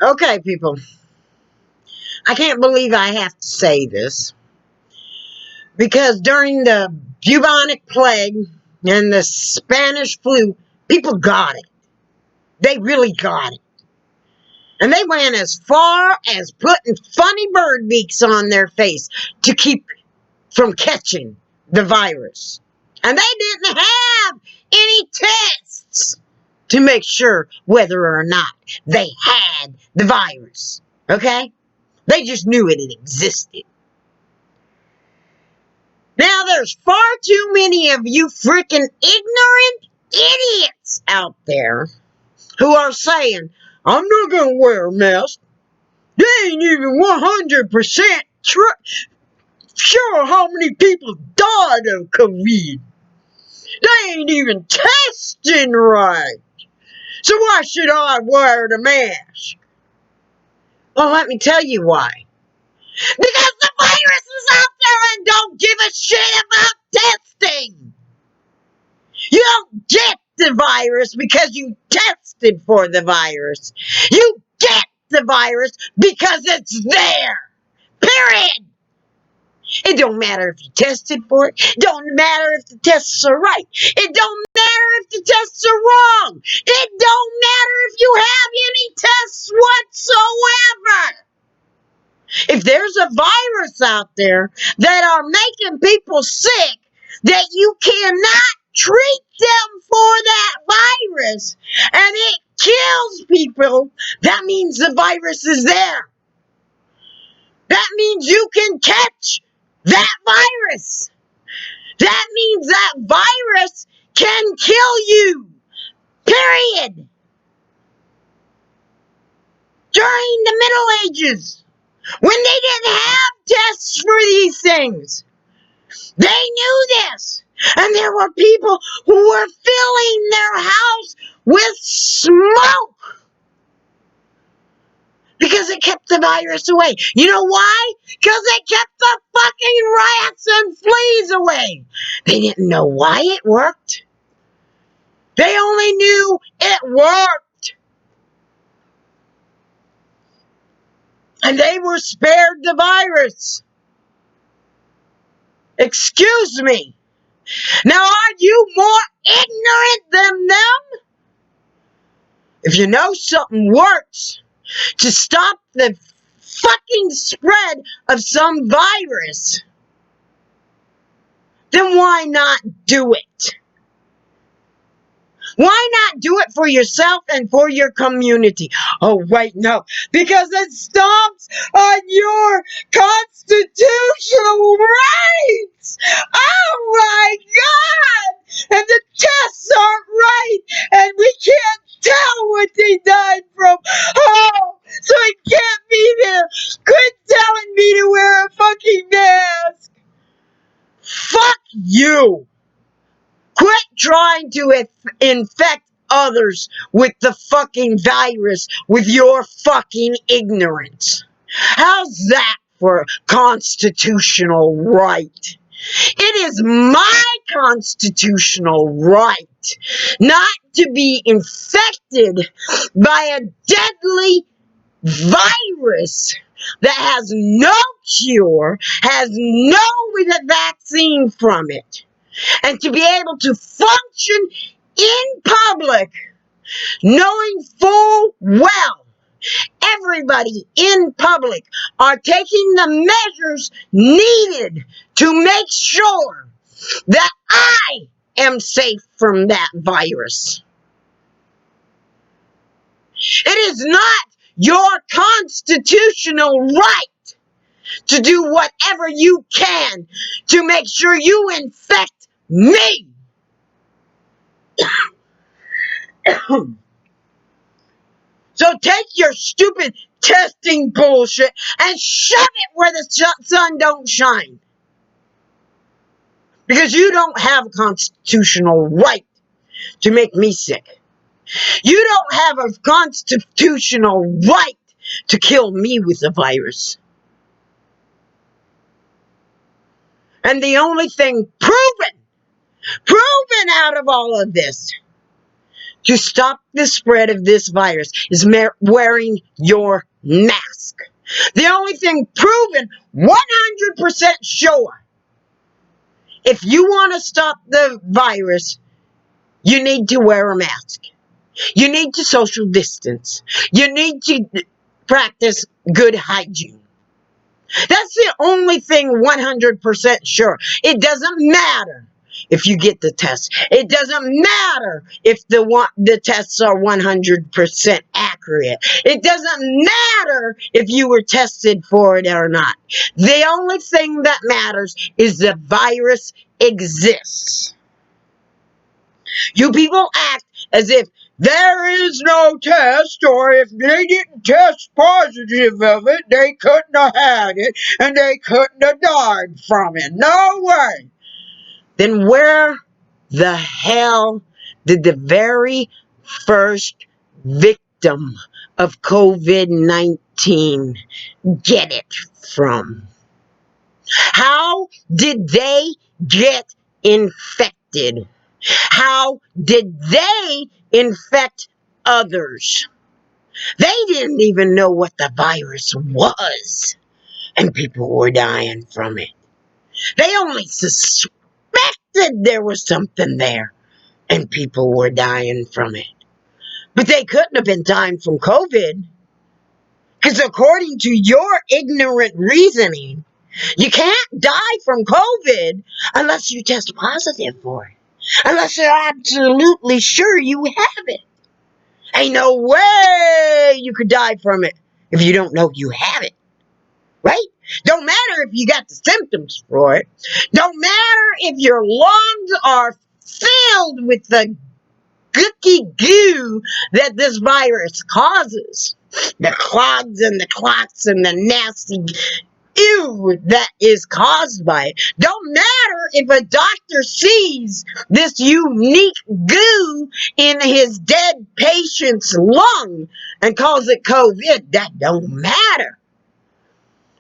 Okay, people. I can't believe I have to say this. Because during the bubonic plague and the Spanish flu, people got it. They really got it. And they went as far as putting funny bird beaks on their face to keep from catching the virus. And they didn't have any tests to make sure whether or not they had the virus. Okay? They just knew it existed. Now there's far too many of you freaking ignorant idiots out there who are saying, I'm not going to wear a mask. They ain't even 100% sure how many people died of COVID. They ain't even testing right. So why should I wear the mask? Well, let me tell you why. Because the virus is out there and don't give a shit about testing. You don't get the virus because you tested for the virus. You get the virus because it's there. Period. It don't matter if you tested for it. It don't matter if the tests are right. It don't matter if the tests are wrong. It don't matter if you have any tests whatsoever. If there's a virus out there that are making people sick, that you cannot treat them for that virus, and it kills people, that means the virus is there. That means you can catch that virus. That means that virus can kill you. Period. During the Middle Ages, when they didn't have tests for these things, they knew this. And there were people who were filling their house with smoke because it kept the virus away. You know why? Because it kept the fucking rats and fleas away. They didn't know why it worked. They only knew it worked. And they were spared the virus. Excuse me. Now, are you more ignorant than them? If you know something works to stop the fucking spread of some virus, then why not do it? Why not do it for yourself and for your community? Oh, wait, no. Because it stomps on your constitutional rights. Oh, my God. And the tests aren't right. And we can't tell what they died from. Oh, so it can't be there. Quit telling me to wear a fucking mask. Fuck you. Quit trying to infect others with the fucking virus with your fucking ignorance. How's that for constitutional right? It is my constitutional right not to be infected by a deadly virus that has no cure, has no vaccine from it. And to be able to function in public, knowing full well everybody in public are taking the measures needed to make sure that I am safe from that virus. It is not your constitutional right to do whatever you can to make sure you infect me. So take your stupid testing bullshit and shove it where the sun don't shine. Because you don't have a constitutional right to make me sick. You don't have a constitutional right to kill me with the virus. And the only thing proven out of all of this, to stop the spread of this virus is wearing your mask. The only thing proven 100% sure, if you want to stop the virus, you need to wear a mask. You need to social distance. You need to practice good hygiene. That's the only thing 100% sure. It doesn't matter if you get the test. It doesn't matter if the tests are 100% accurate. It doesn't matter if you were tested for it or not. The only thing that matters is the virus exists. You people act as if there is no test, or if they didn't test positive of it, they couldn't have had it, and they couldn't have died from it. No way. Then where the hell did the very first victim of COVID-19 get it from? How did they get infected? How did they infect others? They didn't even know what the virus was, and people were dying from it. They only suspected there was something there, and people were dying from it. But they couldn't have been dying from COVID, because according to your ignorant reasoning, you can't die from COVID unless you test positive for it. Unless you're absolutely sure you have it. Ain't no way you could die from it if you don't know you have it. Right? Don't matter if you got the symptoms for it. Don't matter if your lungs are filled with the gooky goo that this virus causes. The clogs and the clots and the nasty ew that is caused by it. Don't matter if a doctor sees this unique goo in his dead patient's lung and calls it COVID. That don't matter.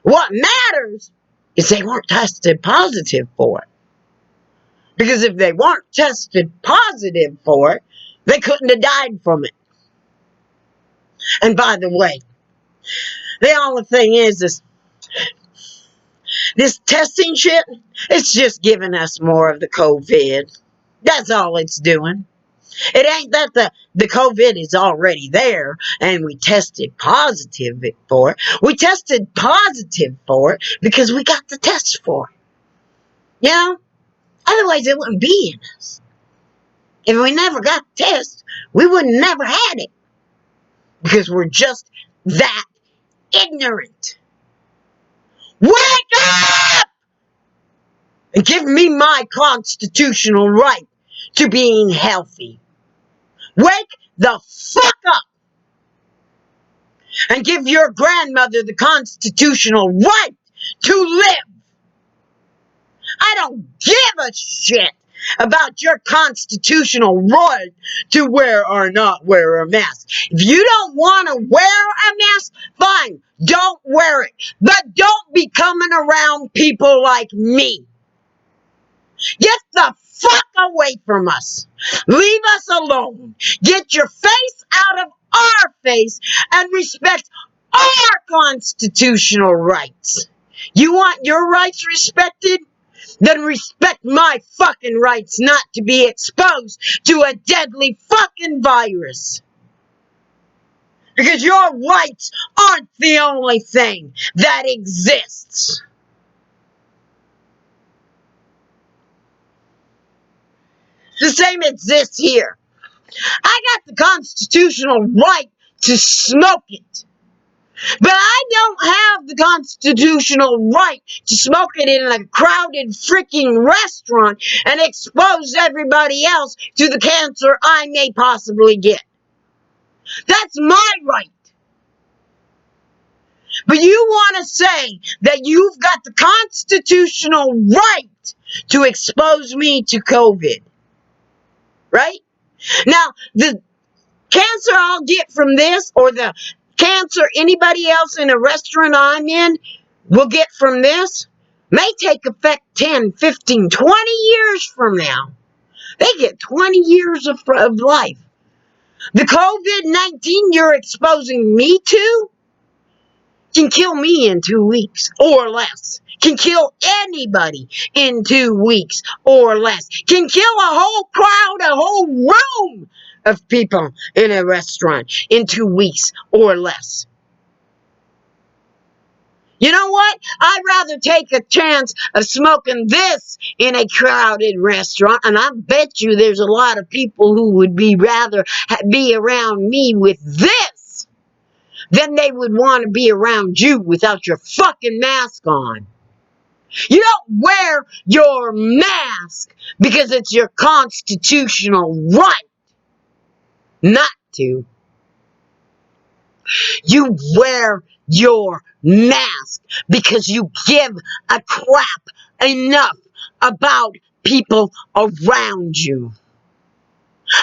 What matters is they weren't tested positive for it. Because if they weren't tested positive for it, they couldn't have died from it. And by the way, the only thing is this testing shit, it's just giving us more of the COVID. That's all it's doing. It ain't that the COVID is already there and we tested positive for it. We tested positive for it because we got the test for it. You know? Otherwise it wouldn't be in us. If we never got the test, we would never had it. Because we're just that ignorant. Wake up! And give me my constitutional right to being healthy. Wake the fuck up! And give your grandmother the constitutional right to live. I don't give a shit about your constitutional right to wear or not wear a mask. If you don't want to wear a mask, fine, don't wear it. But don't be coming around people like me. Get the fuck away from us. Leave us alone. Get your face out of our face and respect our constitutional rights. You want your rights respected? Then respect my fucking rights not to be exposed to a deadly fucking virus. Because your rights aren't the only thing that exists. The same exists here. I got the constitutional right to smoke it. But I don't have the constitutional right to smoke it in a crowded freaking restaurant and expose everybody else to the cancer I may possibly get. That's my right. But you want to say that you've got the constitutional right to expose me to COVID. Right? Now, the cancer I'll get from this, or the cancer anybody else in a restaurant I'm in will get from this, may take effect 10, 15, 20 years from now. They get 20 years of life. The COVID-19 you're exposing me to can kill me in 2 weeks or less. Can kill anybody in 2 weeks or less. Can kill a whole crowd, a whole room of people in a restaurant in 2 weeks or less. You know what? I'd rather take a chance of smoking this in a crowded restaurant, and I bet you there's a lot of people who would be rather be around me with this than they would want to be around you without your fucking mask on. You don't wear your mask because it's your constitutional right not to. You wear your mask because you give a crap enough about people around you.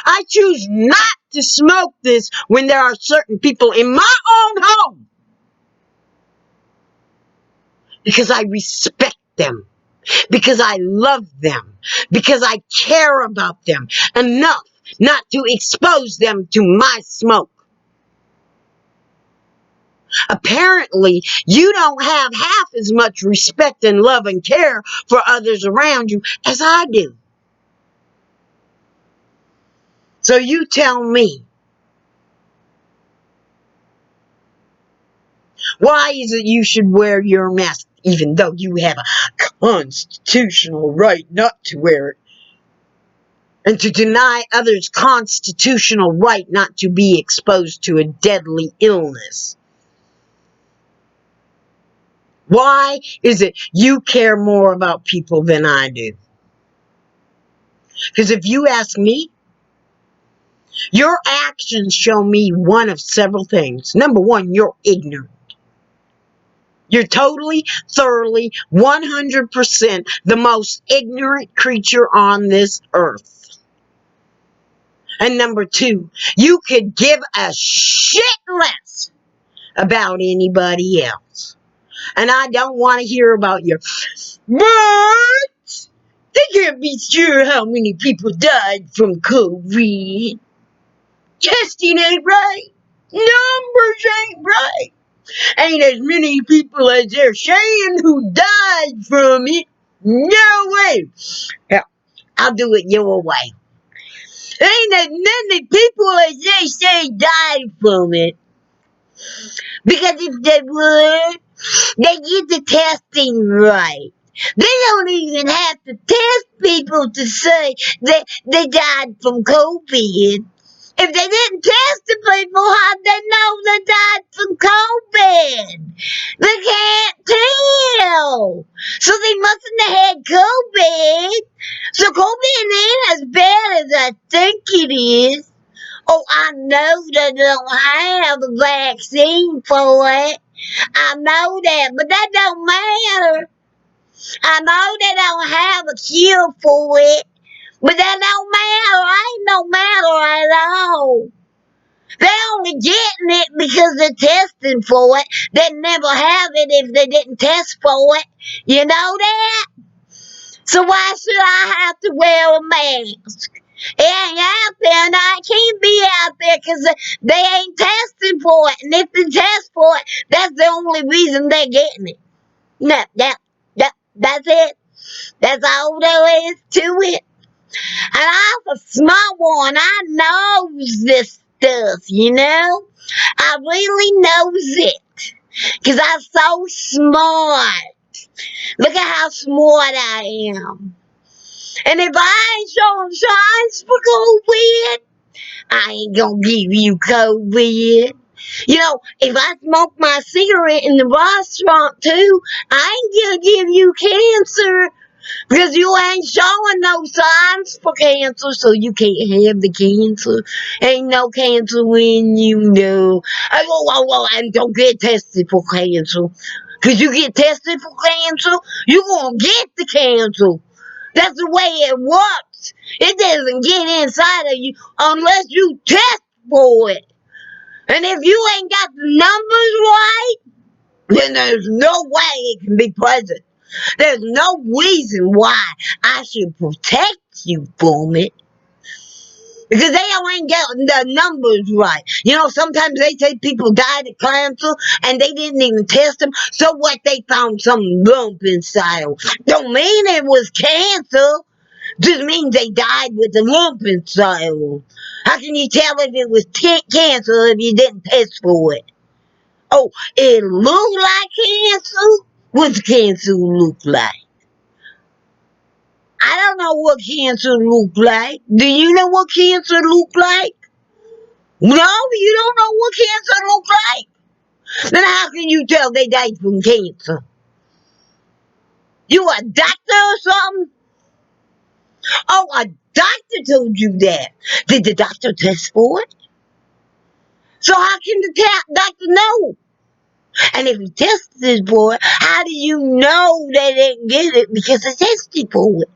I choose not to smoke this when there are certain people in my own home because I respect them, because I love them, because I care about them enough not to expose them to my smoke. Apparently, you don't have half as much respect and love and care for others around you as I do. So you tell me, why is it you should wear your mask even though you have a constitutional right not to wear it? And to deny others' constitutional right not to be exposed to a deadly illness? Why is it you care more about people than I do? Because if you ask me, your actions show me one of several things. Number one, you're ignorant. You're totally, thoroughly, 100% the most ignorant creature on this earth. And number two, you could give a shit less about anybody else. And I don't want to hear about your, but they can't be sure how many people died from COVID. Testing ain't right. Numbers ain't right. Ain't as many people as they're saying who died from it. No way. Yeah, I'll do it your way. Ain't as many people as they say died from it. Because if they would, they get the testing right. They don't even have to test people to say that they died from COVID. If they didn't test the people, how'd they know they died from COVID? They can't tell. So they mustn't have had COVID. So COVID ain't as bad as I think it is. Oh, I know they don't have a vaccine for it. I know that, but that don't matter. I know they don't have a cure for it, but that don't matter. Ain't no matter at all. They're only getting it because they're testing for it. They'd never have it if they didn't test for it. You know that? So why should I have to wear a mask? It ain't out there, and I can't be out there because they ain't testing for it. And if they test for it, that's the only reason they're getting it. No, that's it. That's all there is to it. And I'm a smart one. I knows this stuff, you know? I really knows it. Because I'm so smart. Look at how smart I am. And if I ain't showing signs for COVID, I ain't gonna give you COVID. You know, if I smoke my cigarette in the restaurant too, I ain't gonna give you cancer. Because you ain't showing no signs for cancer, so you can't have the cancer. Ain't no cancer when you know. I go, well, and don't get tested for cancer. Because you get tested for cancer, you're going to get the cancer. That's the way it works. It doesn't get inside of you unless you test for it. And if you ain't got the numbers right, then there's no way it can be present. There's no reason why I should protect you from it. Because they ain't getting the numbers right. You know, sometimes they say people died of cancer and they didn't even test them. So what? They found some lump inside them. Don't mean it was cancer. Just means they died with a lump inside them. How can you tell if it was cancer if you didn't test for it? Oh, it looked like cancer? What's cancer look like? I don't know what cancer look like. Do you know what cancer look like? No, you don't know what cancer look like. Then how can you tell they died from cancer? You a doctor or something? Oh, a doctor told you that. Did the doctor test for it? So how can the doctor know? And if he tested for it, how do you know they didn't get it because they tested for it?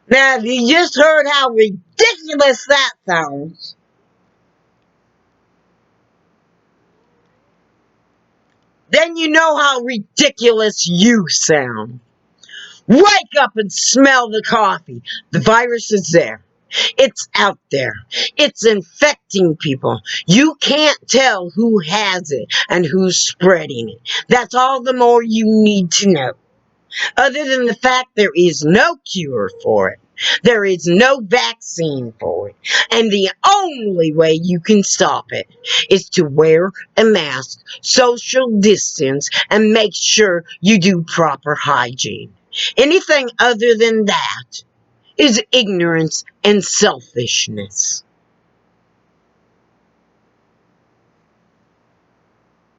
Now, if you just heard how ridiculous that sounds, then you know how ridiculous you sound. Wake up and smell the coffee. The virus is there. It's out there. It's infecting people. You can't tell who has it and who's spreading it. That's all the more you need to know. Other than the fact there is no cure for it. There is no vaccine for it. And the only way you can stop it is to wear a mask, social distance, and make sure you do proper hygiene. Anything other than that is ignorance and selfishness.